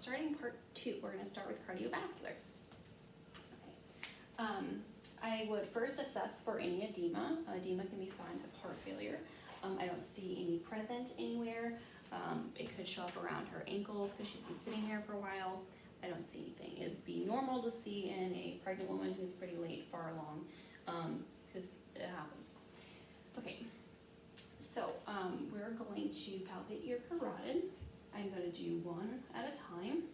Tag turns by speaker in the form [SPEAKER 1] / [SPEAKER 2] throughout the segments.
[SPEAKER 1] starting part 2. We're going to start with cardiovascular. Okay. I would first assess for any edema. Edema can be signs of heart failure. I don't see any present anywhere. It could show up around her ankles because she's been sitting there for a while. I don't see anything. It'd be normal to see in a pregnant woman who's pretty late, far along, because it happens. Okay, so we're going to palpate your carotid. I'm going to do one at a time.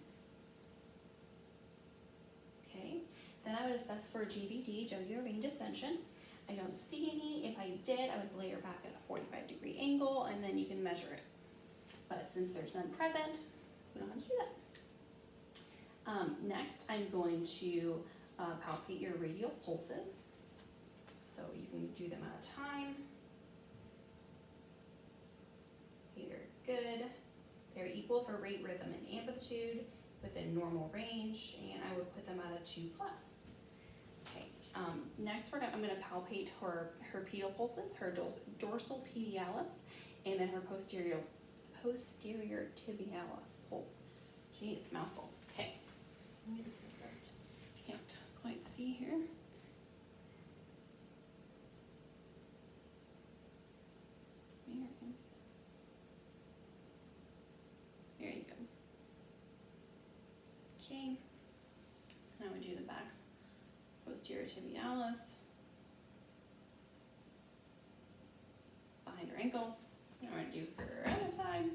[SPEAKER 1] Okay, then I would assess for GVD, jugular vein dissension. I don't see any. If I did, I would lay her back at a 45-degree angle, and then you can measure it. But since there's none present, we don't have to do that. Next, I'm going to palpate your radial pulses. So you can do them at a time. Okay, they're good. They're equal for rate, rhythm, and amplitude within normal range, and I would put them at a 2+. Okay. Next, I'm going to palpate her pedal pulses, her dorsal pedialis, and then her posterior tibialis pulse. Jeez, mouthful. Okay. Can't quite see here. There you go. Okay. Now we do the back posterior tibialis. Behind her ankle. Now we're going to do her other side.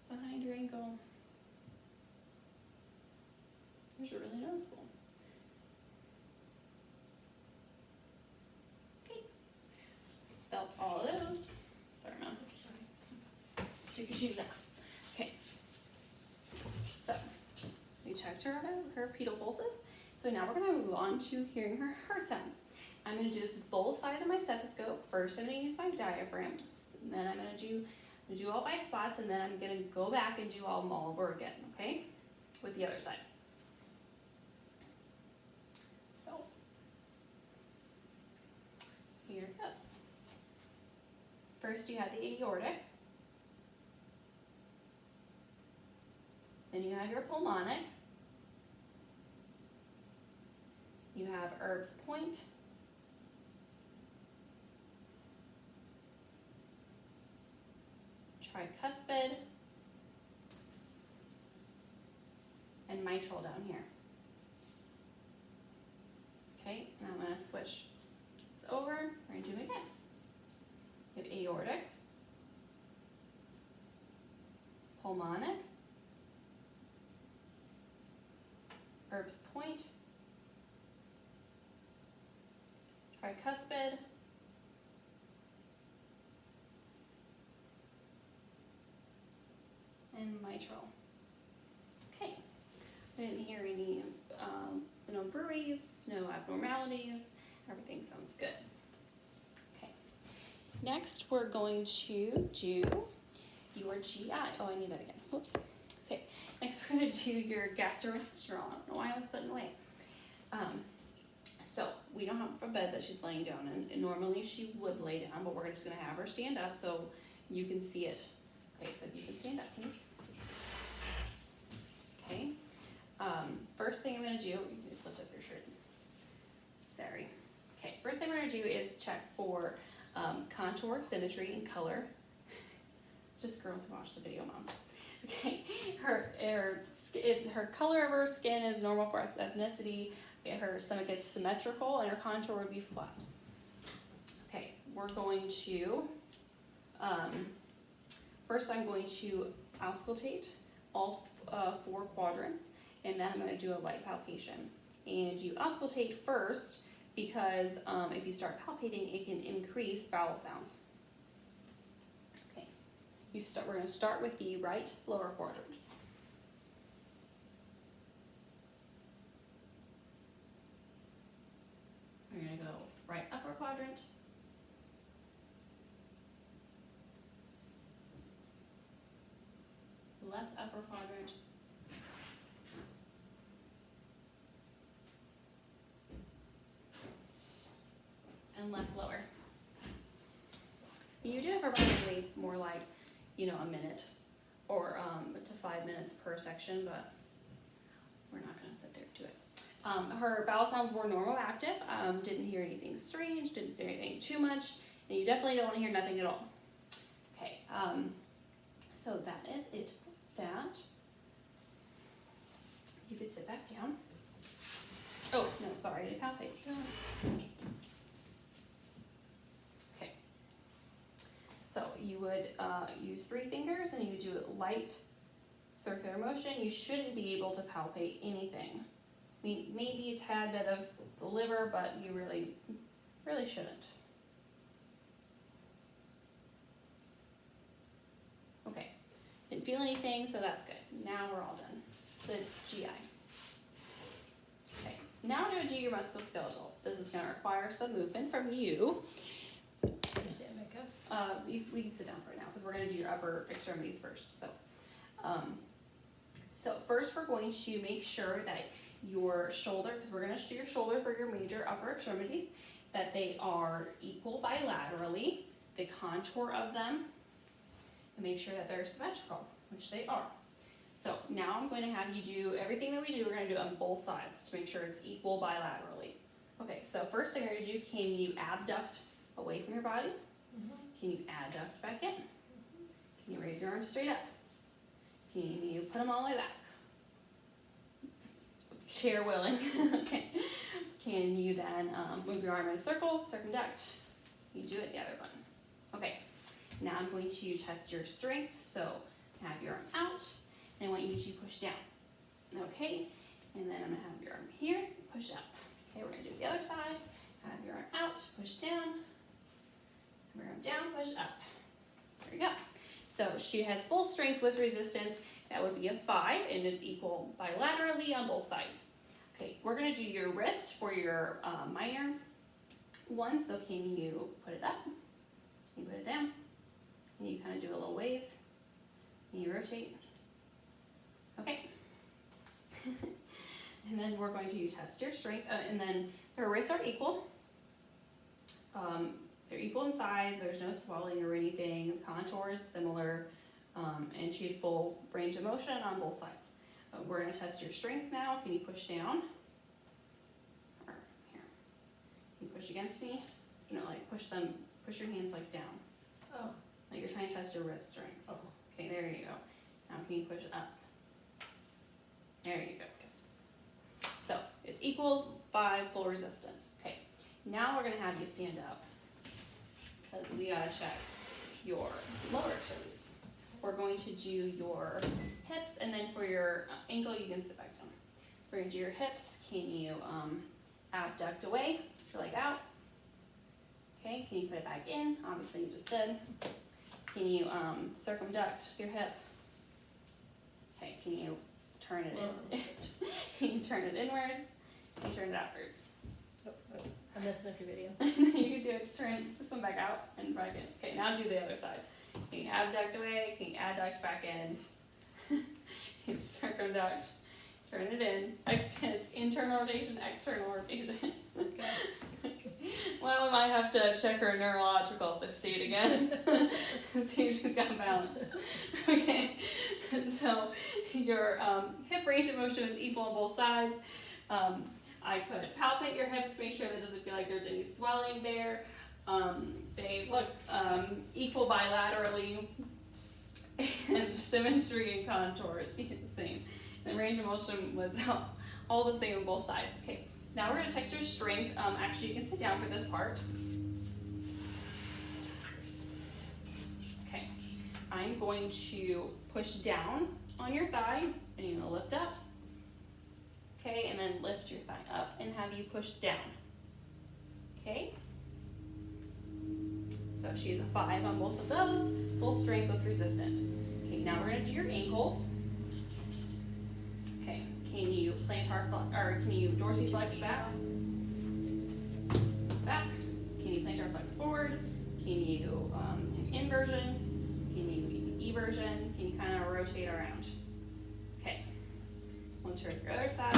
[SPEAKER 1] Behind her ankle. Those are really noticeable. Okay. Felt all of those. Sorry, Mom. Take your shoes off. Okay. So, we checked her pedal pulses. So now we're going to move on to hearing her heart sounds. I'm going to do this with both sides of my stethoscope. First, I'm going to use my diaphragm. And then I'm going to do all by spots, and then I'm going to go back and do them all over again, okay? With the other side. So, here it goes. First, you have the aortic. Then you have your pulmonic. You have Erb's point. Tricuspid. And mitral down here. Okay, and I'm going to switch this over. We're going to do it again. You have aortic, pulmonic, Erb's point, tricuspid, and mitral. Okay, I didn't hear any no bruits, no abnormalities. Everything sounds good. Okay. Next, we're going to do your GI. Oh, I need that again. Whoops. Okay. Next, we're going to do your gastrointestinal. I don't know why I was putting away. So we don't have a bed that she's laying down in. And normally she would lay down, but we're just going to have her stand up so you can see it. Okay, so you can stand up, please. Okay. First thing I'm going to do, you lift up your shirt. Sorry. Okay, first thing we're going to do is check for contour, symmetry, and color. It's just girls who watch the video, Mom. Okay, her color of her skin is normal for ethnicity. Her stomach is symmetrical, and her contour would be flat. Okay, we're going to, first I'm going to auscultate all 4 quadrants, and then I'm going to do a light palpation. And you auscultate first because if you start palpating, it can increase vowel sounds. Okay, we're going to start with the right lower quadrant. We're going to go right upper quadrant. Left upper quadrant. And left lower. You do it for probably more like, a minute or to 5 minutes per section, but we're not gonna sit there and do it. Her bowel sounds were normal active, didn't hear anything strange, didn't say anything too much, and you definitely don't wanna hear nothing at all. Okay, so that is it for that. You could sit back down. Oh, no, sorry, I did palpate. Okay. So you would use 3 fingers and you would do a light circular motion. You shouldn't be able to palpate anything. I mean, maybe a tad bit of the liver, but you really shouldn't. Okay, didn't feel anything, so that's good. Now we're all done. The GI. Okay, now to do your musculoskeletal. This is going to require some movement from you.
[SPEAKER 2] Stand back up.
[SPEAKER 1] We can sit down for now because we're going to do your upper extremities first. So first we're going to make sure that your shoulder, because we're going to do your shoulder for your major upper extremities, that they are equal bilaterally, the contour of them, and make sure that they're symmetrical, which they are. So now I'm going to have you do everything that we do, we're going to do on both sides to make sure it's equal bilaterally. Okay, so first thing we're going to do, can you abduct away from your body? Can you adduct back in? Can you raise your arms straight up? Can you put them all the way back? Chair willing. Okay. Can you then move your arm in a circle, circumduct? You do it the other one. Okay. Now I'm going to test your strength. So have your arm out, and I want you to push down. Okay. And then I'm going to have your arm here, push up. Okay, we're going to do it the other side. Have your arm out, push down. Have your arm down, push up. There you go. So she has full strength with resistance. That would be a 5, and it's equal bilaterally on both sides. Okay, we're going to do your wrist for your minor one. So can you put it up? Can you put it down? Can you kind of do a little wave? Can you rotate? Okay. And then we're going to test your strength. And then her wrists are equal. They're equal in size. There's no swelling or anything. The contour is similar. And she had full range of motion on both sides. We're going to test your strength now. Can you push down? Or here. Can you push against me? You know, like push your hands like down.
[SPEAKER 2] Oh.
[SPEAKER 1] Like you're trying to test your wrist strength.
[SPEAKER 2] Oh.
[SPEAKER 1] Okay, there you go. Now can you push it up? There you go. So it's equal 5 full resistance. Okay, now we're going to have you stand up because we got to check your lower extremities. We're going to do your hips, and then for your ankle, you can sit back down. We're going to do your hips. Can you abduct away, your leg out? Okay, can you put it back in? Obviously you just did. Can you circumduct your hip? Okay, can you turn it in? Can you turn it inwards? Can you turn it outwards?
[SPEAKER 2] Oh, I'm messing up your video.
[SPEAKER 1] You can do it, just turn this one back out and back in. Okay, now do the other side. Can you abduct away? Can you adduct back in? You circumduct, turn it in. It's internal rotation, external rotation. Well, we might have to check her neurological to see it again. See if she's got balance. Okay, so your hip range of motion is equal on both sides. I could palpate your hips, make sure that it doesn't feel like there's any swelling there. They look equal bilaterally, and symmetry and contour is the same. And the range of motion was all the same on both sides. Okay, now we're going to test your strength. Actually, you can sit down for this part. Okay, I'm going to push down on your thigh, and you're going to lift up. Okay, and then lift your thigh up and have you push down. Okay. So she is a 5 on both of those, full strength with resistance. Okay, now we're going to do your ankles. Okay, can you plantar or can you dorsiflex back? Back. Can you plantar flex forward? Can you do inversion? Can you eversion? Can you kind of rotate around? Okay. We'll turn your other side.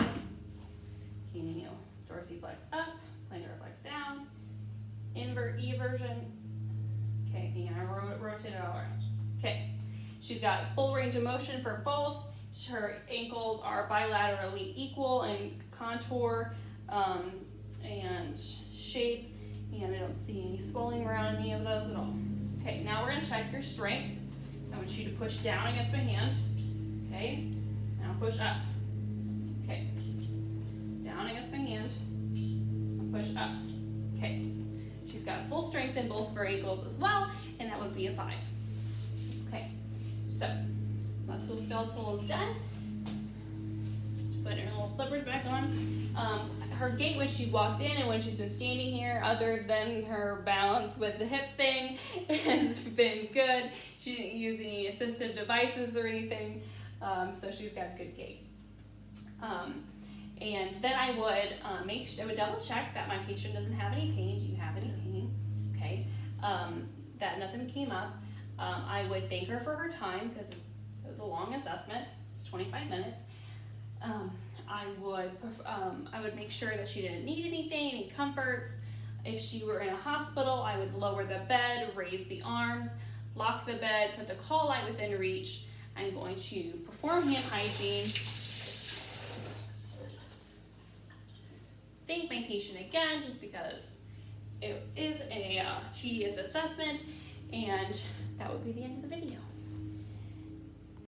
[SPEAKER 1] Can you dorsiflex up? Plantar flex down? Invert eversion. Okay, can you rotate it all around? Okay, She's got full range of motion for both. Her ankles are bilaterally equal in contour and shape, and I don't see any swelling around any of those at all. Okay, now we're gonna check your strength. I want you to push down against my hand. Okay, now push up. Okay, down against my hand, and push up. Okay, she's got full strength in both of her ankles as well, and that would be a 5. Okay, so musculoskeletal is done. Put her little slippers back on. Her gait when she walked in and when she's been standing here, other than her balance with the hip thing, has been good. She didn't use any assistive devices or anything, so she's got good gait. And then I would double check that my patient doesn't have any pain. Do you have any pain? Okay, that nothing came up. I would thank her for her time because it was a long assessment. It's 25 minutes. I would make sure that she didn't need anything, any comforts. If she were in a hospital, I would lower the bed, raise the arms, lock the bed, put the call light within reach. I'm going to perform hand hygiene. Thank my patient again, just because it is a tedious assessment, and that would be the end of the video.